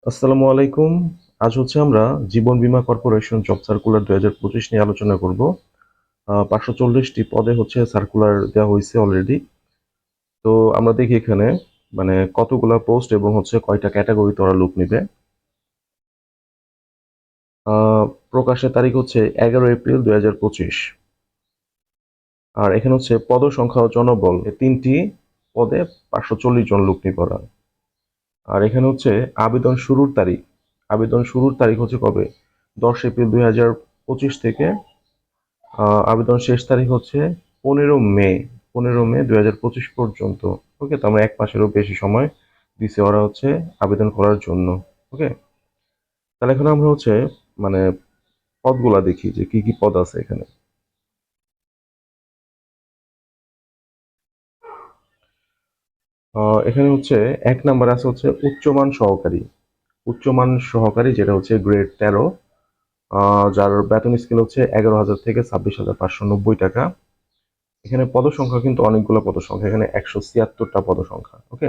আসসালামু আলাইকুম। আজ হচ্ছে আমরা জীবন বীমা কর্পোরেশন জব সার্কুলার 2025 নিয়ে আলোচনা করব। 540টি পদে হচ্ছে সার্কুলার দেওয়া হয়েছে অলরেডি। তো আমরা দেখি এখানে মানে কতগুলা পোস্ট এবং হচ্ছে কয়টা ক্যাটাগরিতে ওরা লোক নিবে। প্রকাশের তারিখ হচ্ছে 11 এপ্রিল 2025। আর এখানে হচ্ছে পদ সংখ্যা ও জনবল তিনটি পদে 540 জন লোক নিবে ওরা। আর এখানে হচ্ছে আবেদন শুরুর তারিখ হচ্ছে কবে? 10 এপ্রিল 2025 থেকে আবেদন শেষ তারিখ হচ্ছে 15 মে 15 মে 2025 পর্যন্ত। ওকে, তো আমরা 1 মাসেরও বেশি সময় দিছে ওরা হচ্ছে আবেদন করার জন্য। ওকে, তাহলে এখন আমরা হচ্ছে মানে পদগুলা দেখি যে কি কি পদ আছে এখানে। এখানে হচ্ছে 1 নাম্বার আছে হচ্ছে উচ্চমান সহকারী, যেটা হচ্ছে গ্রেড 13। যার বেতন স্কেল হচ্ছে 11,000 থেকে 26,590 টাকা। এখানে পদসংখ্যা কিন্তু অনেকগুলো পদসংখ্যা, এখানে 176টা পদসংখ্যা। ওকে,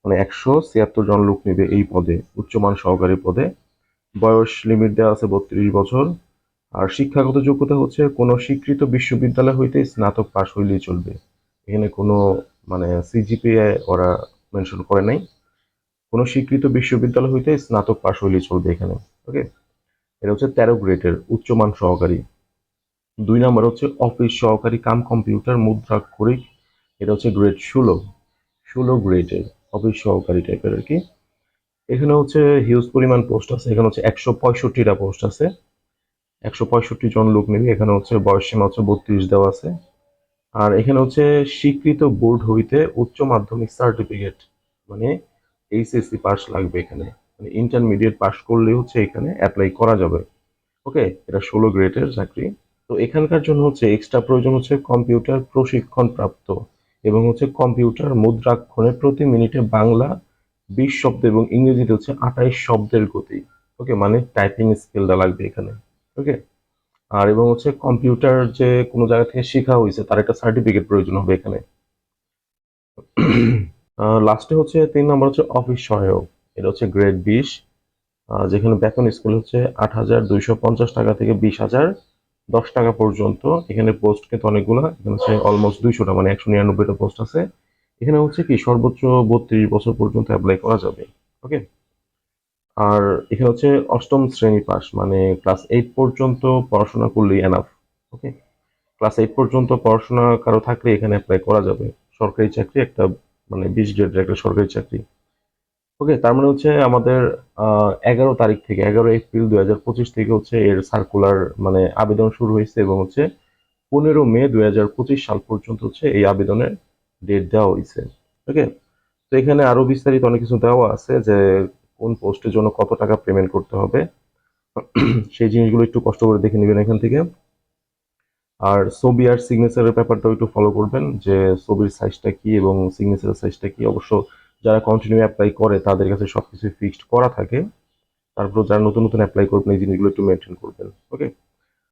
মানে 176 জন লোক নিবে এই পদে, উচ্চমান সহকারী পদে। বয়স লিমিট দেওয়া আছে 32 বছর। আর শিক্ষাগত যোগ্যতা হচ্ছে কোনো স্বীকৃত বিশ্ববিদ্যালয় হইতে স্নাতক পাশ হইলেই চলবে। এখানে কোনো মানে সিজিপিএ ওরা মেনশন করে নাই। কোনো স্বীকৃত বিশ্ববিদ্যালয় হইতে স্নাতক পাশ হইলেই চলবে এখানে। ওকে, এটা হচ্ছে 13 গ্রেডের উচ্চমান সহকারী। 2 নাম্বার হচ্ছে অফিস সহকারী কাম কম্পিউটার মুদ্রাক্ষরিক। এটা হচ্ছে গ্রেড 16 গ্রেডের অফিস সহকারী টাইপের আর কি। এখানে হচ্ছে হিউজ পরিমাণ পোস্ট আছে, এখানে হচ্ছে 165টা পোস্ট আছে। 165 জন লোক নেবে। এখানে হচ্ছে বয়স সীমা হচ্ছে 32 দেওয়া আছে। আর এখানে হচ্ছে স্বীকৃত বোর্ড হইতে উচ্চ মাধ্যমিক সার্টিফিকেট, মানে এইচএসসি পাস লাগবে এখানে। মানে ইন্টারমিডিয়েট পাস করলে হচ্ছে এখানে অ্যাপ্লাই করা যাবে। ওকে, এটা 16 গ্রেডের চাকরি। তো এখানকার জন্য হচ্ছে এক্সট্রা প্রয়োজন হচ্ছে কম্পিউটার প্রশিক্ষণ প্রাপ্ত এবং হচ্ছে কম্পিউটার মুদ্রাক্ষরে প্রতি মিনিটে বাংলা 20 শব্দ এবং ইংরেজিতে হচ্ছে 28 শব্দের গতি। ওকে, মানে টাইপিং স্কিলটা লাগবে এখানে। ওকে, আর এবং হচ্ছে কম্পিউটার যে কোনো জায়গা থেকে শেখা হয়েছে তার একটা সার্টিফিকেট প্রয়োজন হবে এখানে। লাস্টে হচ্ছে 3 নাম্বার হচ্ছে অফিস সহায়ক। এটা হচ্ছে গ্রেড 20, যেখানে বেতন স্কেল হচ্ছে 8,250 টাকা থেকে 20,010 টাকা পর্যন্ত। এখানে পোস্ট কিন্তু অনেকগুলো, এখানে হচ্ছে অলমোস্ট 200টা, মানে 199টা পোস্ট আছে। এখানে হচ্ছে কি সর্বোচ্চ 32 বছর পর্যন্ত অ্যাপ্লাই করা যাবে। ওকে, আর এখানে হচ্ছে অষ্টম শ্রেণী পাস, মানে ক্লাস 8 পর্যন্ত পড়াশোনা করলেই এনাফ। ওকে, ক্লাস 8 পর্যন্ত পড়াশোনা কারো থাকলে এখানে অ্যাপ্লাই করা যাবে। সরকারি চাকরি একটা, মানে 20 গ্রেডের একটা সরকারি চাকরি। ওকে, তার মানে হচ্ছে আমাদের 11 তারিখ থেকে 11 এপ্রিল 2025 থেকে হচ্ছে এর সার্কুলার মানে আবেদন শুরু হয়েছে এবং হচ্ছে 15 মে 2025 সাল পর্যন্ত হচ্ছে এই আবেদনের ডেট দেওয়া হয়েছে। ওকে, তো এখানে আরো বিস্তারিত অনেক কিছু দেওয়া আছে যে কোন পোস্টের জন্য কত টাকা পেমেন্ট করতে হবে। সেই জিনিসগুলো একটু কষ্ট করে দেখে নেবেন এখান থেকে। আর ছবি আর সিগনেচারের ব্যাপারটাও একটু ফলো করবেন যে ছবির সাইজটা কি এবং সিগনেচারের সাইজটা কি। অবশ্য যারা কন্টিনিউ অ্যাপ্লাই করে তাদের কাছে সবকিছু ফিক্সড করা থাকে। তারপর যারা নতুন নতুন অ্যাপ্লাই করবেন এই জিনিসগুলো একটু মেনটেন করবেন। ওকে।